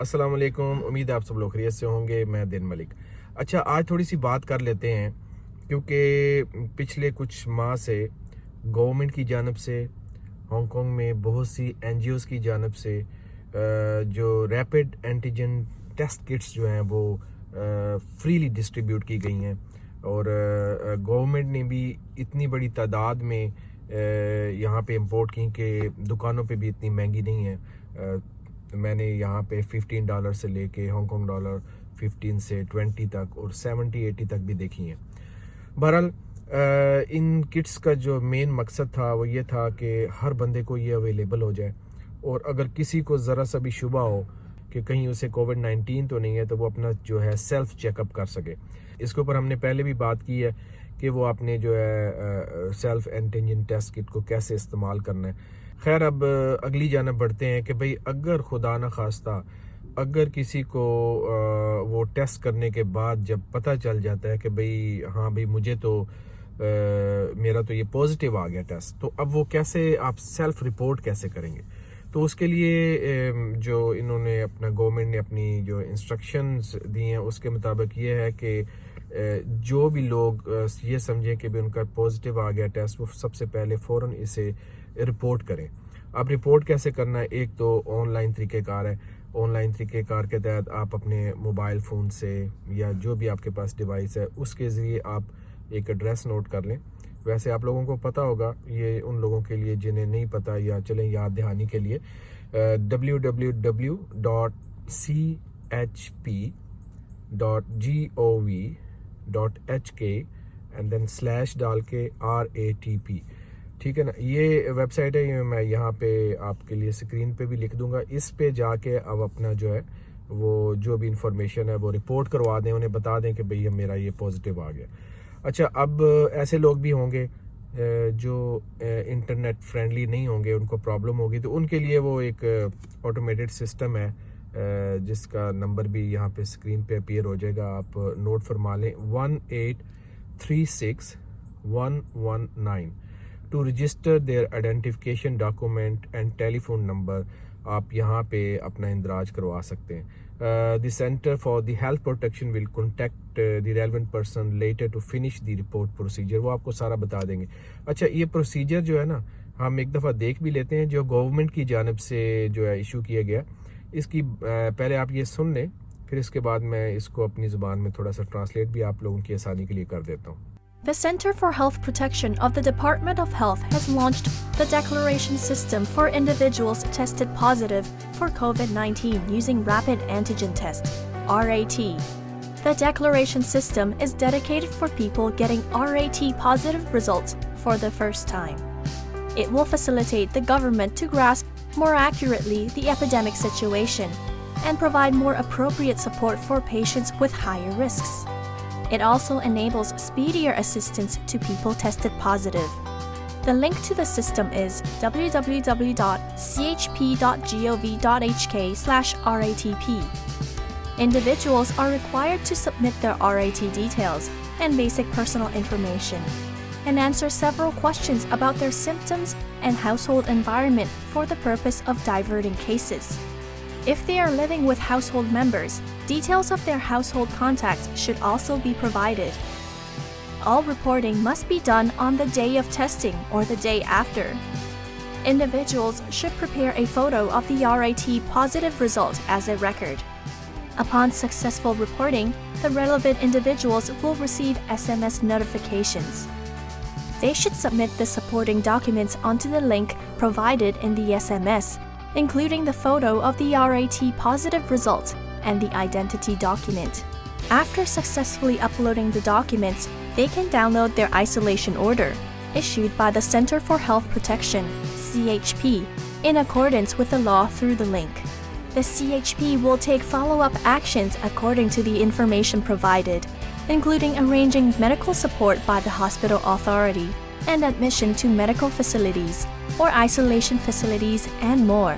अस्सलाम वालेकुम। उम्मीद है आप सब लोग खैरियत से होंगे। मैं दिन मलिक। अच्छा, आज थोड़ी सी बात कर लेते हैं क्योंकि पिछले कुछ माह से गवर्नमेंट की जानिब से हांगकांग में बहुत सी एनजीओज़ की जानिब से जो रैपिड एंटीजन टेस्ट किट्स जो हैं वो फ्रीली डिस्ट्रीब्यूट की गई हैं और गवर्नमेंट ने भी इतनी बड़ी तादाद में यहाँ पे इंपोर्ट की कि दुकानों पे भी इतनी महंगी नहीं है। मैंने यहाँ पे $15 से लेके हांगकांग डॉलर 15 से 20 तक और 70-80 तक भी देखी हैं। बहरहाल इन किट्स का जो मेन मकसद था वो ये था कि हर बंदे को ये अवेलेबल हो जाए और अगर किसी को ज़रा सा भी शुबा हो कि कहीं उसे कोविड-19 तो नहीं है तो वो अपना जो है सेल्फ चेकअप कर सके। इसके ऊपर हमने पहले भी बात की है कि वो आपने जो है सेल्फ एंटीजन टेस्ट किट को कैसे इस्तेमाल करना है। खैर, अब अगली जानब बढ़ते हैं कि भाई अगर खुदा न खास्ता अगर किसी को वो टेस्ट करने के बाद जब पता चल जाता है कि भाई हाँ भाई मुझे तो मेरा तो ये पॉजिटिव आ गया टेस्ट, तो अब वो कैसे आप सेल्फ रिपोर्ट कैसे करेंगे। तो उसके लिए जो इन्होंने अपना गवर्नमेंट ने अपनी जो इंस्ट्रक्शंस दी हैं उसके मुताबिक ये है कि जो भी लोग ये समझें कि भी उनका पॉजिटिव आ गया टेस्ट, वो सबसे पहले फ़ौरन इसे रिपोर्ट करें। अब रिपोर्ट कैसे करना है, एक तो ऑनलाइन तरीक़ेकार है। ऑनलाइन तरीक़ेकार के तहत आप अपने मोबाइल फ़ोन से या जो भी आपके पास डिवाइस है उसके ज़रिए आप एक एड्रेस नोट कर लें। वैसे आप लोगों को पता होगा, ये उन लोगों के लिए जिन्हें नहीं पता या चलें याद दहानी के लिए www.chp.gov.hk एंड देन स्लैश डाल के RATP, ठीक है ना। ये वेबसाइट है, ये मैं यहाँ पे आपके लिए स्क्रीन पे भी लिख दूंगा। इस पे जाके अब अपना जो है वो जो भी इंफॉर्मेशन है वो रिपोर्ट करवा दें, उन्हें बता दें कि भैया मेरा ये पॉजिटिव आ गया। अच्छा, अब ऐसे लोग भी होंगे जो इंटरनेट फ्रेंडली नहीं होंगे, उनको प्रॉब्लम होगी, तो उनके लिए वो एक ऑटोमेटेड सिस्टम है जिसका नंबर भी यहाँ पे स्क्रीन पे अपीयर हो जाएगा। आप नोट फरमा लें 1836119 to register their identification document and telephone number. आप यहाँ पे अपना इंदराज करवा सकते हैं। The centre for the health protection will contact the relevant person later to finish the report procedure. वो आपको सारा बता देंगे। अच्छा, ये प्रोसीजर जो है ना, हम एक दफ़ा देख भी लेते हैं जो गवर्नमेंट की जानिब से जो है इशू किया गया। इसकी पहले आप ये सुन लें, फिर इसके बाद मैं इसको अपनी ज़ुबान में थोड़ा सा ट्रांसलेट भी आप लोगों की आसानी के लिए कर देता हूँ। The Center for Health Protection of the Department of Health has launched the declaration system for individuals tested positive for COVID-19 using Rapid Antigen Test, RAT. The declaration system is dedicated for people getting RAT positive results for the first time. It will facilitate the government to grasp more accurately the epidemic situation and provide more appropriate support for patients with higher risks. It also enables speedier assistance to people tested positive. The link to the system is www.chp.gov.hk/RATP. Individuals are required to submit their RAT details and basic personal information and answer several questions about their symptoms and household environment for the purpose of diverting cases. If they are living with household members, details of their household contacts should also be provided. All reporting must be done on the day of testing or the day after. Individuals should prepare a photo of the RAT positive result as a record. Upon successful reporting, the relevant individuals will receive SMS notifications. They should submit the supporting documents onto the link provided in the SMS, including the photo of the RAT positive result and the identity document. After successfully uploading the documents, they can download their isolation order, issued by the Center for Health Protection, CHP, in accordance with the law through the link. The CHP will take follow-up actions according to the information provided, including arranging medical support by the hospital authority and admission to medical facilities or isolation facilities and more.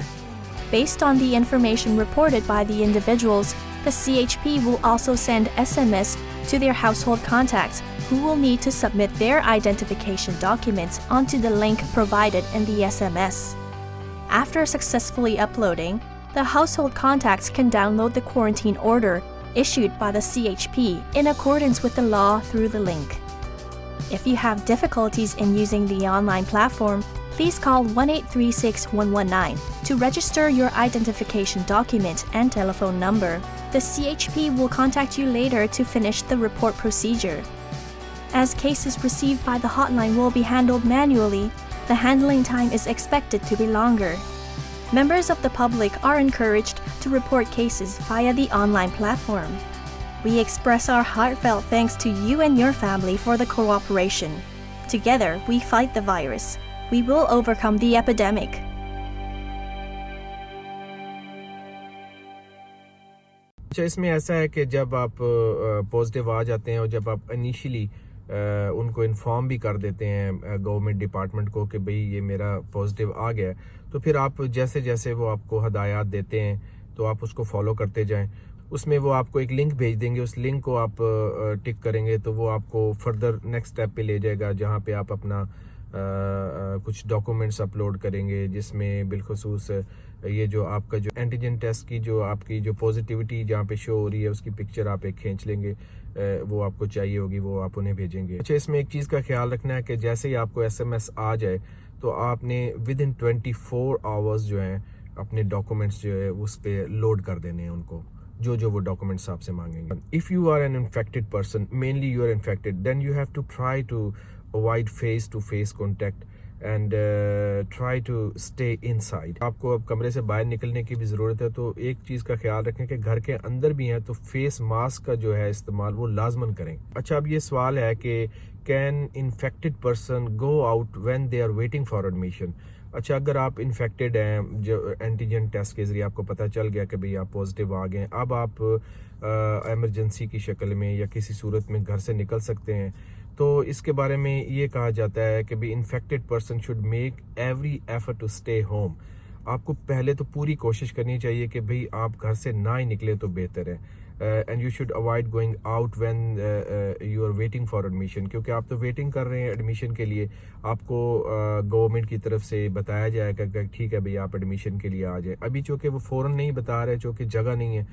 Based on the information reported by the individuals, the CHP will also send SMS to their household contacts who will need to submit their identification documents onto the link provided in the SMS. After successfully uploading, The household contacts can download the quarantine order issued by the CHP in accordance with the law through the link. If you have difficulties in using the online platform, please call 1-836-119 to register your identification document and telephone number. The CHP will contact you later to finish the report procedure. As cases received by the hotline will be handled manually, the handling time is expected to be longer. Members of the public are encouraged to report cases via the online platform. We express our heartfelt thanks to you and your family for the cooperation. Together, we fight the virus. We will overcome the epidemic. अच्छा, इसमें ऐसा है कि जब आप positive आ जाते हैं और जब आप इनिशियली उनको इन्फॉर्म भी कर देते हैं गवर्नमेंट डिपार्टमेंट को कि भाई ये मेरा पॉजिटिव आ गया है, तो फिर आप जैसे जैसे वो आपको हदायत देते हैं तो आप उसको फॉलो करते जाएं. उसमें वो आपको एक लिंक भेज देंगे, उस लिंक को आप टिक करेंगे तो वो आपको फर्दर नेक्स्ट स्टेप पे ले जाएगा, जहाँ पे आप अपना कुछ डॉक्यूमेंट्स अपलोड करेंगे, जिसमें बिलखुसूस ये जो आपका जो एंटीजन टेस्ट की जो आपकी जो पॉजिटिविटी जहाँ पे शो हो रही है उसकी पिक्चर आप एक खींच लेंगे, वो आपको चाहिए होगी, वो आप उन्हें भेजेंगे. अच्छा, इसमें एक चीज़ का ख्याल रखना है कि जैसे ही आपको SMS आ जाए तो आपने विद इन 24 आवर्स जो हैं अपने डॉक्यूमेंट्स जो है उस पर लोड कर देने हैं उनको, जो वो डॉक्यूमेंट्स आपसे मांगेंगे. If you are an infected person, mainly you are infected, then you have to try to avoid face to face contact and try to stay inside. आपको अब कमरे से बाहर निकलने की भी ज़रूरत है तो एक चीज़ का ख्याल रखें कि घर के अंदर भी हैं तो फेस मास्क का जो है इस्तेमाल वो लाजमन करें. अच्छा, अब ये सवाल है कि can infected person go out when they are waiting for admission. अच्छा, अगर आप इन्फेक्टेड हैं, जो एंटीजन टेस्ट के ज़रिए आपको पता चल गया कि भाई आप पॉजिटिव आ गए, अब आप एमरजेंसी की शक्ल में या किसी सूरत में घर से निकल सकते हैं, तो इसके बारे में ये कहा जाता है कि भाई infected person should make every effort to stay home. आपको पहले तो पूरी कोशिश करनी चाहिए कि भाई आप घर से ना ही निकले तो बेहतर है. And you should avoid going out when you are waiting for admission, क्योंकि आप तो वेटिंग कर रहे हैं एडमिशन के लिए. आपको गवर्नमेंट की तरफ से बताया जाएगा कि ठीक है भाई आप एडमिशन के लिए आ जाए. अभी चूँकि वो फ़ौरन नहीं बता रहे, चूँकि जगह नहीं है,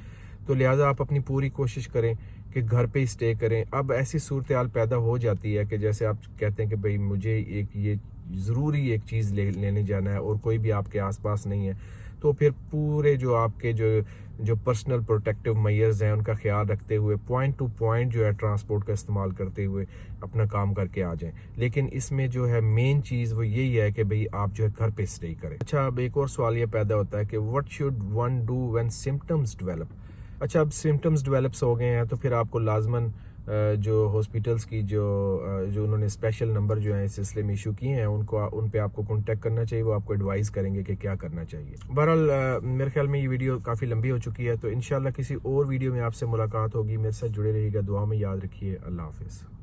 तो लिहाजा आप अपनी पूरी कोशिश करें कि घर पे ही स्टे करें. अब ऐसी सूरत हाल पैदा हो जाती है कि जैसे आप कहते हैं कि भाई मुझे एक ये ज़रूरी एक चीज़ लेने जाना है और कोई भी आपके आसपास नहीं है, तो फिर पूरे जो आपके जो पर्सनल प्रोटेक्टिव मेजर्स हैं उनका ख्याल रखते हुए पॉइंट टू पॉइंट जो है ट्रांसपोर्ट का इस्तेमाल करते हुए अपना काम करके आ जाएं. लेकिन इसमें जो है मेन चीज़ वो यही है कि भाई आप जो है घर पे स्टे करें. अच्छा, अब एक और सवाल ये पैदा होता है कि what should one do when symptoms develop. अच्छा, अब सिम्टम्स डेवलप्स हो गए हैं तो फिर आपको लाजमन जो हॉस्पिटल्स की जो उन्होंने स्पेशल नंबर जो है इस सिलसिले में इशू किए हैं उन पे आपको कांटेक्ट करना चाहिए. वो आपको एडवाइस करेंगे कि क्या करना चाहिए. बहरहाल मेरे ख्याल में ये वीडियो काफ़ी लंबी हो चुकी है, तो इंशाल्लाह किसी और वीडियो में आपसे मुलाकात होगी. मेरे साथ जुड़े रहिएगा, दुआ में याद रखिए. अल्लाह हाफिज़.